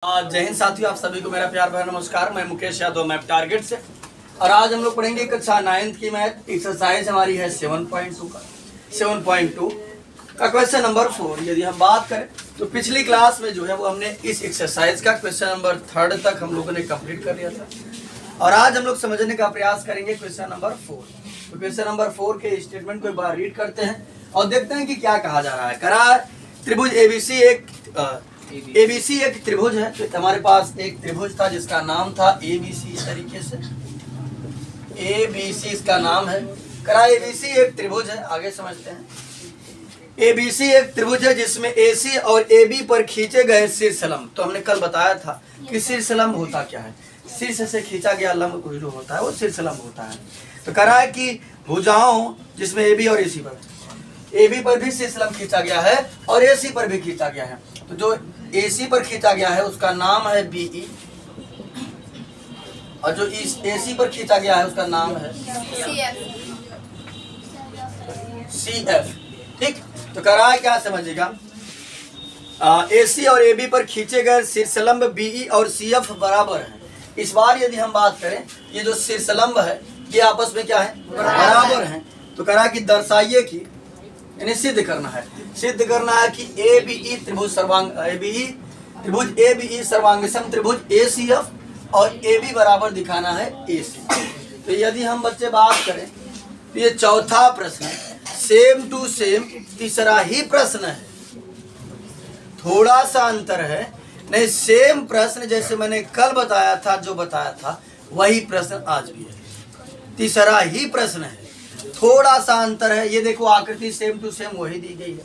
जय हिंद साथियों, आप सभी को मेरा प्यार भरा नमस्कार। मैं मुकेश यादव, मैप टारगेट से। और आज हम लोग पढ़ेंगे कक्षा 9th की मैथ एक्सरसाइज हमारी है 7.2 का क्वेश्चन नंबर 4। यदि हम बात करें तो पिछली क्लास में जो है वो हमने इस एक्सरसाइज का क्वेश्चन नंबर 3 तक हम लोगों ने कंप्लीट कर लिया था। और आज हम लोग समझने का प्रयास करेंगे क्वेश्चन नंबर 4। तो क्वेश्चन नंबर 4 के स्टेटमेंट को एक बार रीड करते हैं और देखते हैं कि क्या कहा जा रहा है। करा त्रिभुज ABC एक त्रिभुज है। तो हमारे पास एक त्रिभुज था जिसका नाम था ABC। इस तरीके से ABC इसका नाम है। करा ABC एक त्रिभुज है। आगे समझते हैं। ABC एक त्रिभुज है जिसमें AC और AB पर खींचे गए शीर्षलंब। तो हमने कल बताया था कि शीर्षलंब होता क्या है। शीर्ष से खींचा गया लंब को जो होता है वो शीर्षलंब होता है। तो करा है कि भुजाओं जिसमें AB और AC पर AB पर भी शीर्षलंब खींचा गया है और AC पर भी खींचा गया है। तो जो AC पर खींचा गया है उसका नाम है BE और जो इस AC पर खींचा गया है उसका नाम है CF। ठीक, तो करा है क्या समझिएगा। AC और AB पर खींचे गए शीर्षलंब BE और CF बराबर है। इस बार यदि हम बात करें, ये जो शीर्षलंब है ये आपस में क्या है, बराबर है। तो करा कि दर्शाइए कि यानी सिद्ध करना है कि ABE त्रिभुज सर्वांगसम त्रिभुज ACF और AB बराबर दिखाना है AC। तो यदि हम बच्चे बात करें तो ये चौथा प्रश्न सेम टू सेम तीसरा ही प्रश्न है। थोड़ा सा अंतर है, नहीं सेम प्रश्न जैसे मैंने कल बताया था, जो बताया था वही प्रश्न आज भी है। तीसरा ही प्रश्न है, थोड़ा सा अंतर है। ये देखो आकृति सेम टू सेम वही दी गई है,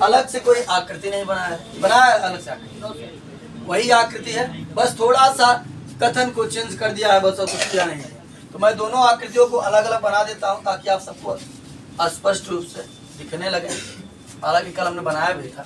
अलग से कोई आकृति नहीं बनाया अलग से आकृति, वही आकृति है, बस थोड़ा सा कथन को चेंज कर दिया है, बस और कुछ किया नहीं है। तो मैं दोनों आकृतियों को अलग अलग बना देता हूँ ताकि आप सबको स्पष्ट रूप से दिखने लगे। हालांकि कल हमने बनाया भी था।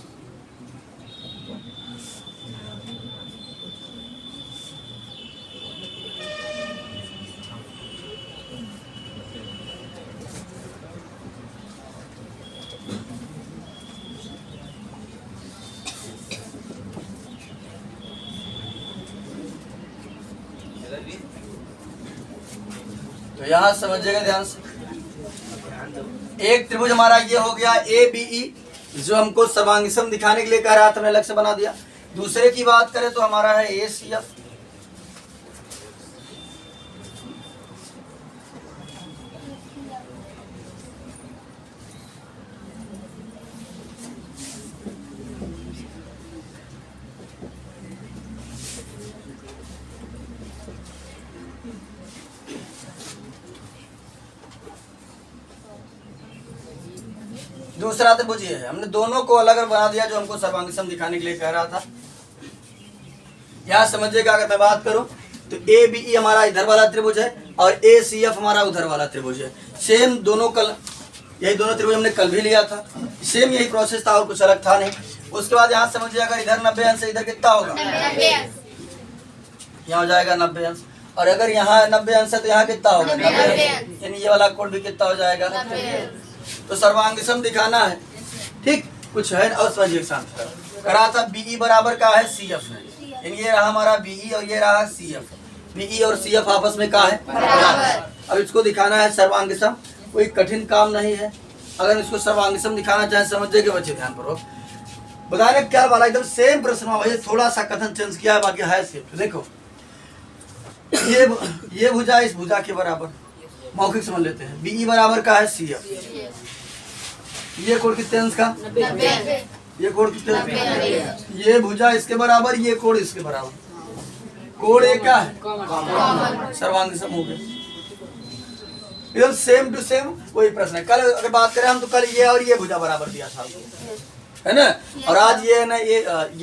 तो यहाँ समझिएगा ध्यान से। एक त्रिभुज हमारा ये हो गया ABE जो हमको सर्वांगसम दिखाने के लिए कह रहा था, हमने अलग से बना दिया। दूसरे की बात करें तो हमारा है ACF। दूसरा त्रिभुज ये है। हमने दोनों को अलग अलग बना दिया जो हमको सर्वांगसम दिखाने के लिए कह रहा था। यहाँ समझिएगा, अगर मैं बात करूं तो ABE हमारा इधर वाला त्रिभुज है और ACF हमारा उधर वाला त्रिभुज है। सेम दोनों कल यही दोनों त्रिभुज हमने कल भी लिया था, सेम यही प्रोसेस था और कुछ अलग था नहीं। उसके बाद यहाँ समझिए, अगर इधर 90 अंश है, इधर कितना होगा, यहाँ हो जाएगा 90 अंश। और अगर यहाँ 90 अंश है तो यहाँ कितना होगा, 90 अंश। यानी ये वाला कोण भी कितना हो जाएगा। तो सर्वांगसम दिखाना है, ठीक कुछ है। और समझिए शांत करा था BE बराबर का है CF है। यानी ये रहा हमारा BE और ये रहा CF। BE और CF आपस में का है, बराबर। अब इसको दिखाना है सर्वांगसम, कोई कठिन काम नहीं है। अगर इसको सर्वांगसम दिखाना चाहे समझिए कि बच्चे ध्यान पूर्वक बताने क्या वाला एकदम सेम प्रश्न है, थोड़ा सा कथन चेंज किया है, बाकी है सेम। देखो ये भुजा इस भुजा के बराबर, मौखिक समझ लेते हैं। BE बराबर का है CF। ये कोण कितने अंश का, 90। ये कोण कितने, ये भुजा इसके बराबर, ये कोण इसके बराबर, कोण एक क्या है, सर्वांगसम हो गया। एकदम सेम टू सेम वही प्रश्न है। कल अगर बात करें हम तो कल ये और ये भुजा बराबर दिया था, है ना। और आज ये ना ये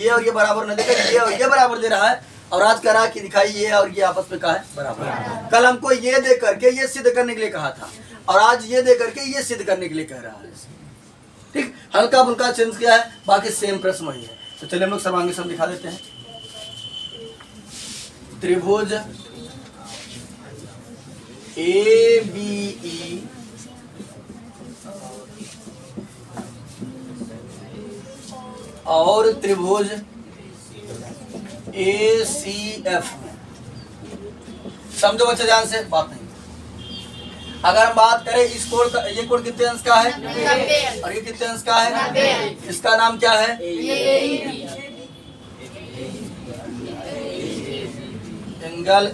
और ये बराबर न देकर ये और ये बराबर दे रहा है। और आज कह रहा है कि दिखाई ये और ये आपस में का है, बराबर। कल हमको ये दे करके ये सिद्ध करने के लिए कहा था और आज ये दे करके ये सिद्ध करने के लिए कह रहा है। ठीक, हल्का फुल्का चेंज किया है, बाकी सेम प्रश्न वही है। तो चलिए हम लोग सर्वांगसम दिखा देते हैं। त्रिभुज ABE और त्रिभुज ACF में। समझो बच्चे ध्यान से, बात नहीं। अगर हम बात करें इस कोण का, ये कोण कितने अंश का है? 90। और ये कितने अंश का है? 90। इसका नाम क्या है? एंगल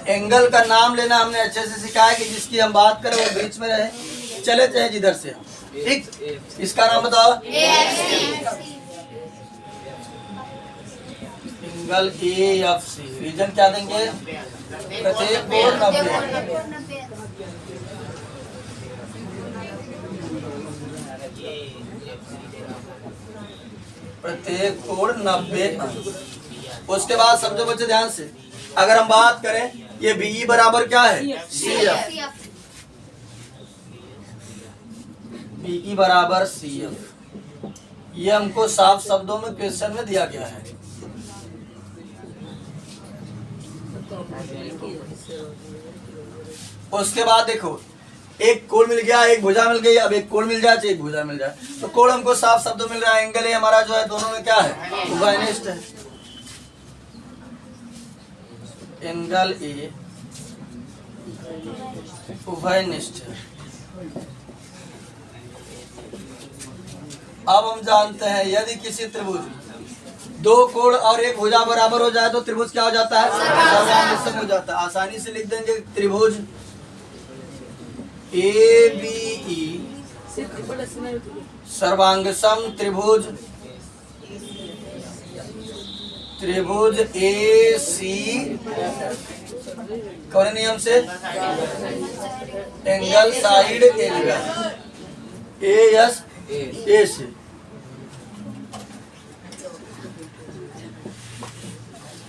एंगल का नाम लेना हमने अच्छे से सिखाया है कि जिसकी हम बात करें वो बीच में रहे, चले चाहे जिधर से हम, ठीक। इसका नाम बताओ। Angle AFC। रीजन क्या देंगे? प्रत्येक कोण 90। प्रत्येक कोण 90 अंश। उसके बाद समझो बच्चे ध्यान से, अगर हम बात करें ये BE बराबर क्या है? CF। BE बराबर CF, ये हमको साफ शब्दों में क्वेश्चन में दिया गया है। उसके बाद देखो, एक कोण मिल गया, एक भुजा मिल गई। अब एक कोण मिल जाए, एक भुजा मिल जाए, तो कोण हमको साफ शब्दों मिल रहा है। एंगल हमारा जो है दोनों में क्या है? उभयनिष्ठ है। एंगल A उभयनिष्ठ है। अब हम जानते हैं यदि किसी त्रिभुज दो कोण और एक भुजा बराबर हो जाए तो त्रिभुज क्या हो जाता है? सर्वांगसम हो जाता है। आसानी से लिख देंगे त्रिभुज ABE सर्वांगसम त्रिभुज, त्रिभुज AC कौन नियम से? एंगल साइड एंगल AS से।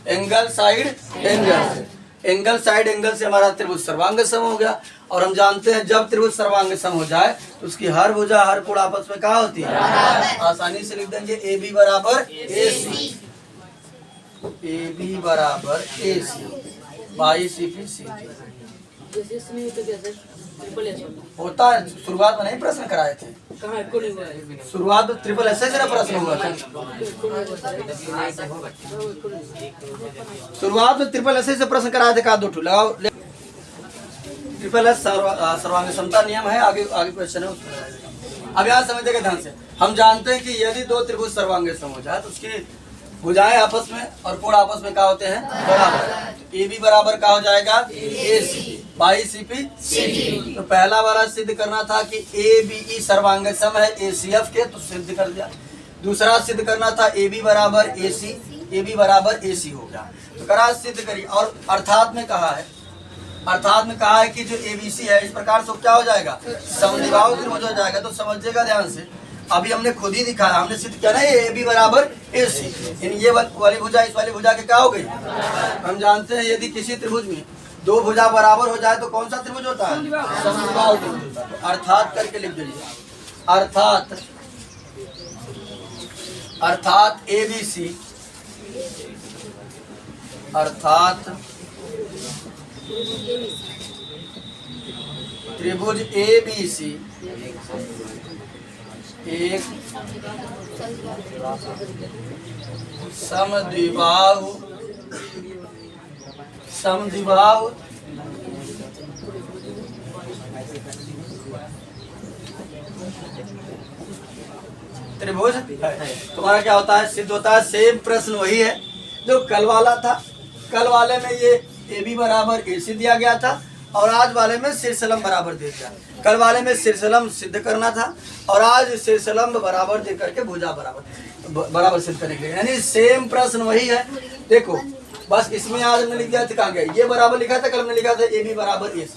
एंगल साइड एंगल से, एंगल साइड एंगल से हमारा त्रिभुज सर्वांग सम हो गया। और हम जानते हैं जब त्रिभुज सर्वांग सम हो जाए तो उसकी हर भुजा हर कोण आपस में क्या होती है? आसानी से लिख देंगे AB बराबर AC। AB बराबर AC बाई CP CT होता है। शुरुआत में नहीं प्रश्न कराए थे? शुरुआत में ट्रिपल एस से प्रश्न हुआ था। शुरुआत में ट्रिपल एस से प्रश्न कराए थे। का दो ठू लगाओ। ट्रिपल एस सर्वांग समता नियम है। आगे आगे क्वेश्चन है उसमें। अब यहाँ समझिएगा ध्यान से, हम जानते हैं कि यदि दो त्रिभुज सर्वांग सम हो जाए तो उसकी भुजाएं आपस में और कोण आपस में क्या होते हैं? बराबर। AB बराबर क्या हो जाएगा? AC by CP CT। तो पहला वाला सिद्ध करना था कि ABE सर्वांग सम है ACF के, तो सिद्ध कर दिया। दूसरा सिद्ध करना था AB बराबर AC, AB बराबर AC हो गया, तो करा सिद्ध करिए। और अर्थात में कहा है, अर्थात में कहा है कि जो ABC है इस प्रकार से क्या हो जाएगा? समद्विबाहु त्रिभुज हो जाएगा। तो समझिएगा ध्यान से, अभी हमने खुद ही दिखाया, हमने सिद्ध किया ना ये AB बराबर AC। ये वाली भुजा इस वाली भुजा के क्या हो गई? हम जानते हैं यदि किसी त्रिभुज में दो भुजा बराबर हो जाए तो कौन सा त्रिभुज होता है? समद्विबाहु त्रिभुज होता है। तो अर्थात करके लिख दीजिए, अर्थात ABC, अर्थात त्रिभुज ABC एक समद्विबाहु त्रिभुज है। तुम्हारा क्या होता है? सिद्ध होता है। सेम प्रश्न वही है जो कल वाला था। कल वाले में ये AB बराबर AC दिया गया था और आज वाले में शीर्षलंब बराबर दे दिया। कल वाले में शीर्षलंब सिद्ध करना था और आज शीर्षलंब बराबर दे करके भुजा बराबर सिद्ध करेंगे। यानी सेम प्रश्न वही है। देखो बस इसमें आज हमने लिख दिया था, कहाँ गया? ये बराबर लिखा था, कल हमने लिखा था AB बराबर AC।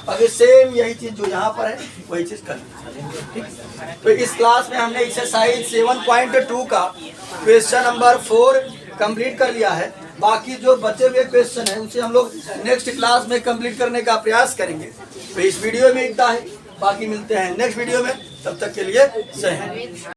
अभी सेम यही चीज जो यहाँ पर है वही चीज कर, ठीक। तो इस क्लास में हमने एक्सरसाइज 7.2 का क्वेश्चन नंबर 4 कंप्लीट कर लिया है। बाकी जो बचे हुए क्वेश्चन है उसे हम लोग नेक्स्ट क्लास में कंप्लीट करने का प्रयास करेंगे। तो इस वीडियो में इतना है, बाकी मिलते हैं नेक्स्ट वीडियो में। तब तक के लिए जय हिंद।